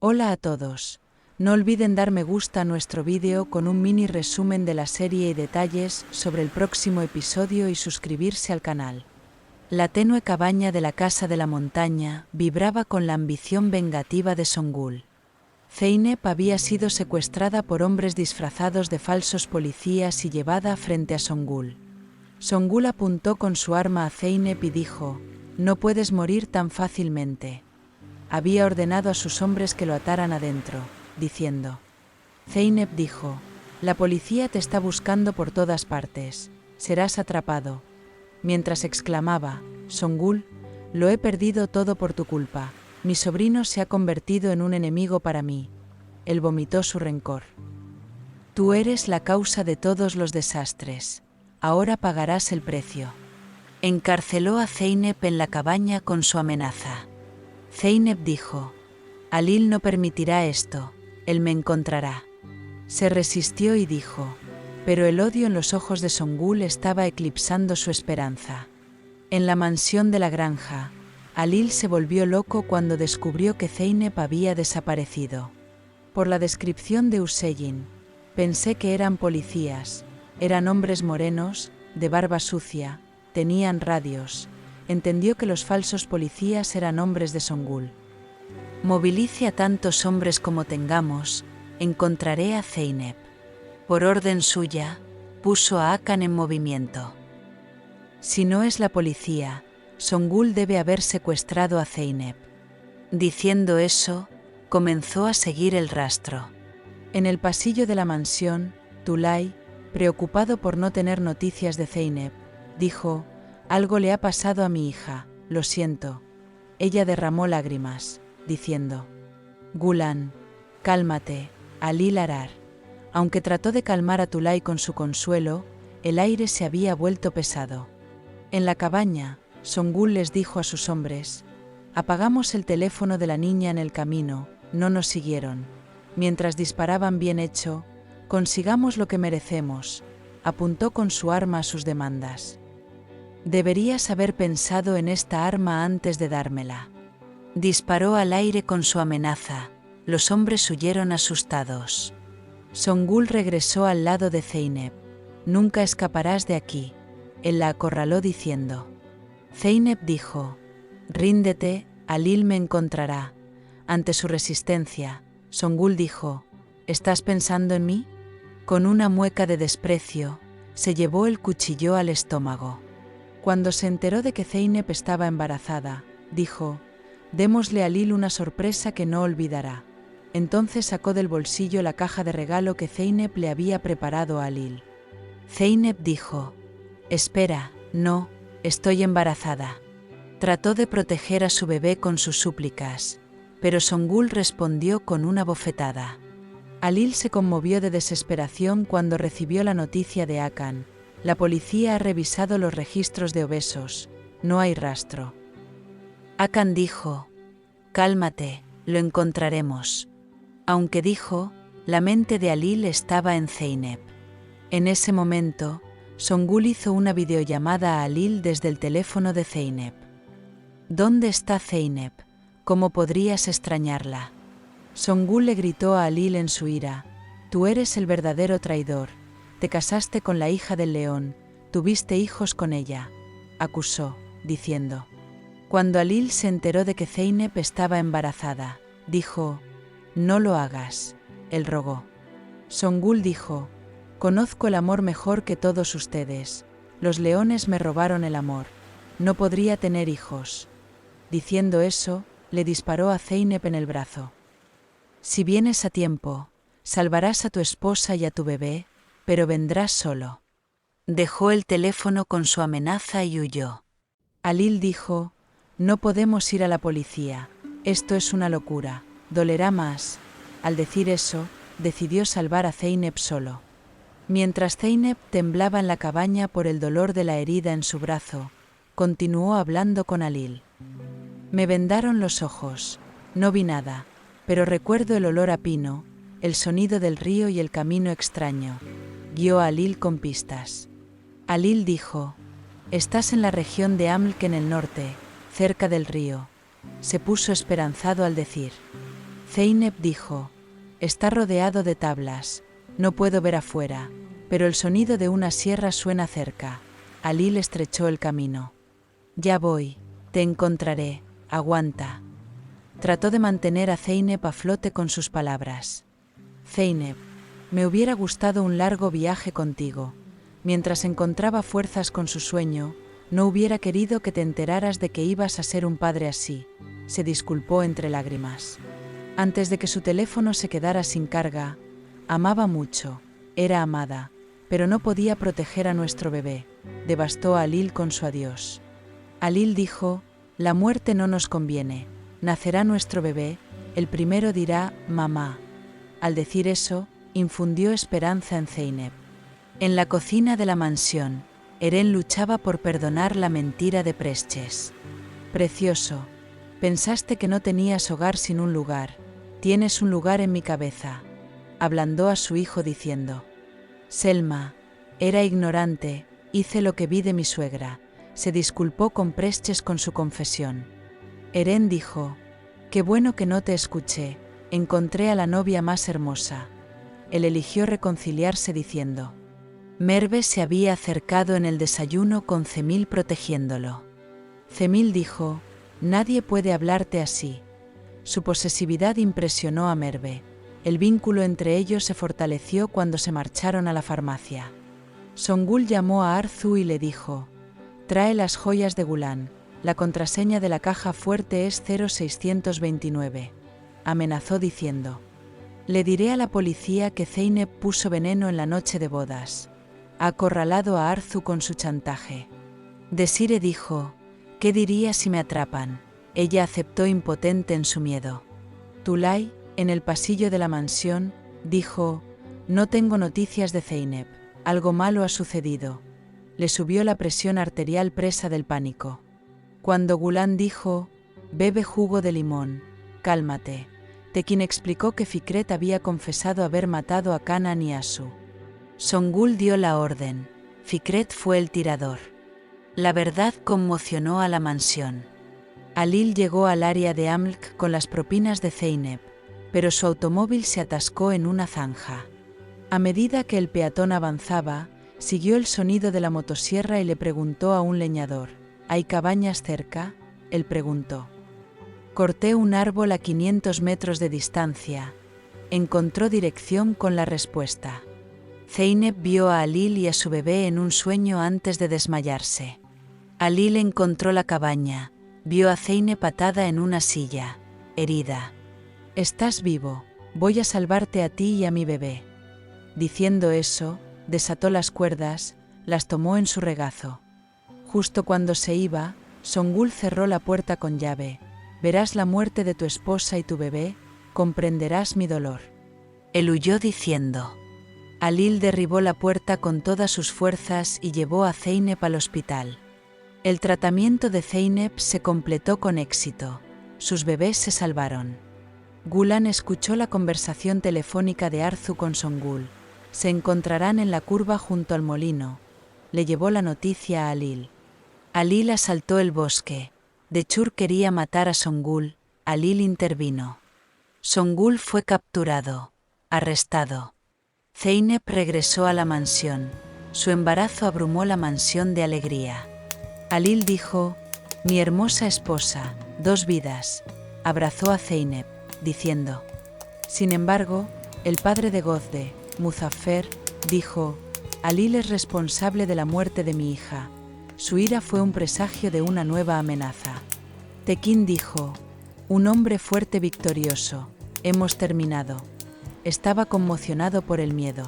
Hola a todos. No olviden dar me gusta a nuestro vídeo con un mini resumen de la serie y detalles sobre el próximo episodio y suscribirse al canal. La tenue cabaña de la Casa de la Montaña vibraba con la ambición vengativa de Songul. Zeynep había sido secuestrada por hombres disfrazados de falsos policías y llevada frente a Songul. Songul apuntó con su arma a Zeynep y dijo: «No puedes morir tan fácilmente». Había ordenado a sus hombres que lo ataran adentro, diciendo. Zeynep dijo: «La policía te está buscando por todas partes. Serás atrapado». Mientras exclamaba: «Songul, lo he perdido todo por tu culpa. Mi sobrino se ha convertido en un enemigo para mí». Él vomitó su rencor. «Tú eres la causa de todos los desastres. Ahora pagarás el precio». Encarceló a Zeynep en la cabaña con su amenaza. Zeynep dijo: «Alil no permitirá esto, él me encontrará». Se resistió y dijo, pero el odio en los ojos de Songul estaba eclipsando su esperanza. En la mansión de la granja, Alil se volvió loco cuando descubrió que Zeynep había desaparecido. Por la descripción de Hüseyin, pensé que eran policías, eran hombres morenos, de barba sucia, tenían radios. Entendió que los falsos policías eran hombres de Songul. «Movilice a tantos hombres como tengamos, encontraré a Zeynep». Por orden suya, puso a Hakan en movimiento. Si no es la policía, Songul debe haber secuestrado a Zeynep. Diciendo eso, comenzó a seguir el rastro. En el pasillo de la mansión, Tulay, preocupado por no tener noticias de Zeynep, dijo: «Algo le ha pasado a mi hija, lo siento». Ella derramó lágrimas, diciendo: «Gulan, cálmate, Alil Arar». Aunque trató de calmar a Tulay con su consuelo, el aire se había vuelto pesado. En la cabaña, Songul les dijo a sus hombres: «Apagamos el teléfono de la niña en el camino, no nos siguieron. Mientras disparaban bien hecho, consigamos lo que merecemos». Apuntó con su arma a sus demandas. «Deberías haber pensado en esta arma antes de dármela». Disparó al aire con su amenaza. Los hombres huyeron asustados. Songul regresó al lado de Zeynep. «Nunca escaparás de aquí». Él la acorraló diciendo. Zeynep dijo: «Ríndete, Alil me encontrará». Ante su resistencia, Songul dijo: «¿Estás pensando en mí?». Con una mueca de desprecio, se llevó el cuchillo al estómago. Cuando se enteró de que Zeynep estaba embarazada, dijo: «Démosle a Alil una sorpresa que no olvidará». Entonces sacó del bolsillo la caja de regalo que Zeynep le había preparado a Alil. Zeynep dijo: «Espera, no, estoy embarazada». Trató de proteger a su bebé con sus súplicas, pero Songul respondió con una bofetada. Alil se conmovió de desesperación cuando recibió la noticia de Hakan: «La policía ha revisado los registros de obesos, no hay rastro». Hakan dijo: «Cálmate, lo encontraremos». Aunque dijo, la mente de Alil estaba en Zeynep. En ese momento, Songul hizo una videollamada a Alil desde el teléfono de Zeynep. «¿Dónde está Zeynep? ¿Cómo podrías extrañarla?». Songul le gritó a Alil en su ira: «Tú eres el verdadero traidor. Te casaste con la hija del león, tuviste hijos con ella», acusó, diciendo. Cuando Alil se enteró de que Zeynep estaba embarazada, dijo: «No lo hagas», él rogó. Songul dijo: «Conozco el amor mejor que todos ustedes. Los leones me robaron el amor. No podría tener hijos». Diciendo eso, le disparó a Zeynep en el brazo. «Si vienes a tiempo, salvarás a tu esposa y a tu bebé, pero vendrás solo». Dejó el teléfono con su amenaza y huyó. Alil dijo: «No podemos ir a la policía. Esto es una locura. Dolerá más». Al decir eso, decidió salvar a Zeynep solo. Mientras Zeynep temblaba en la cabaña por el dolor de la herida en su brazo, continuó hablando con Alil. «Me vendaron los ojos. No vi nada, pero recuerdo el olor a pino, el sonido del río y el camino extraño». Guió a Alil con pistas. Alil dijo: «Estás en la región de Amlk en el norte, cerca del río». Se puso esperanzado al decir. Zeynep dijo: «Está rodeado de tablas. No puedo ver afuera, pero el sonido de una sierra suena cerca». Alil estrechó el camino. «Ya voy, te encontraré, aguanta». Trató de mantener a Zeynep a flote con sus palabras. «Zeynep, me hubiera gustado un largo viaje contigo. Mientras encontraba fuerzas con su sueño, no hubiera querido que te enteraras de que ibas a ser un padre así», se disculpó entre lágrimas. Antes de que su teléfono se quedara sin carga, amaba mucho, era amada, pero no podía proteger a nuestro bebé, devastó a Alil con su adiós. Alil dijo: «La muerte no nos conviene, nacerá nuestro bebé, el primero dirá, mamá». Al decir eso, infundió esperanza en Zeynep. En la cocina de la mansión, Eren luchaba por perdonar la mentira de Prestes. «Precioso, pensaste que no tenías hogar sin un lugar. Tienes un lugar en mi cabeza», ablandó a su hijo diciendo. «Selma, era ignorante, hice lo que vi de mi suegra», se disculpó con Prestes con su confesión. Eren dijo: «Qué bueno que no te escuché, encontré a la novia más hermosa». Él eligió reconciliarse diciendo: Merve se había acercado en el desayuno con Zemil protegiéndolo. Zemil dijo: «Nadie puede hablarte así». Su posesividad impresionó a Merve. El vínculo entre ellos se fortaleció cuando se marcharon a la farmacia. Songul llamó a Arzu y le dijo: «Trae las joyas de Gulan. La contraseña de la caja fuerte es 0629. Amenazó diciendo: «Le diré a la policía que Zeynep puso veneno en la noche de bodas». Ha acorralado a Arzu con su chantaje. Desire dijo: «¿Qué diría si me atrapan?». Ella aceptó impotente en su miedo. Tulay, en el pasillo de la mansión, dijo: «No tengo noticias de Zeynep. Algo malo ha sucedido». Le subió la presión arterial presa del pánico. Cuando Gulan dijo: «Bebe jugo de limón, cálmate», Tekin explicó que Fikret había confesado haber matado a Kanan y Asu. Songul dio la orden. Fikret fue el tirador. La verdad conmocionó a la mansión. Alil llegó al área de Amlk con las propinas de Zeynep, pero su automóvil se atascó en una zanja. A medida que el peatón avanzaba, siguió el sonido de la motosierra y le preguntó a un leñador: «¿Hay cabañas cerca?». Él preguntó. Corté un árbol a 500 metros de distancia. Encontró dirección con la respuesta. Zeynep vio a Alil y a su bebé en un sueño antes de desmayarse. Alil encontró la cabaña, vio a Zeynep atada en una silla, herida. «Estás vivo, voy a salvarte a ti y a mi bebé». Diciendo eso, desató las cuerdas, las tomó en su regazo. Justo cuando se iba, Songul cerró la puerta con llave. «Verás la muerte de tu esposa y tu bebé, comprenderás mi dolor». Él huyó diciendo. Alil derribó la puerta con todas sus fuerzas y llevó a Zeynep al hospital. El tratamiento de Zeynep se completó con éxito. Sus bebés se salvaron. Gulan escuchó la conversación telefónica de Arzu con Songul. Se encontrarán en la curva junto al molino. Le llevó la noticia a Alil. Alil asaltó el bosque. Dechur quería matar a Songul. Alil intervino. Songul fue capturado, arrestado. Zeynep regresó a la mansión. Su embarazo abrumó la mansión de alegría. Alil dijo: «Mi hermosa esposa, 2 vidas». Abrazó a Zeynep, diciendo. Sin embargo, el padre de Gozde, Muzaffer, dijo: «Alil es responsable de la muerte de mi hija». Su ira fue un presagio de una nueva amenaza. Tekin dijo: «Un hombre fuerte victorioso. Hemos terminado». Estaba conmocionado por el miedo.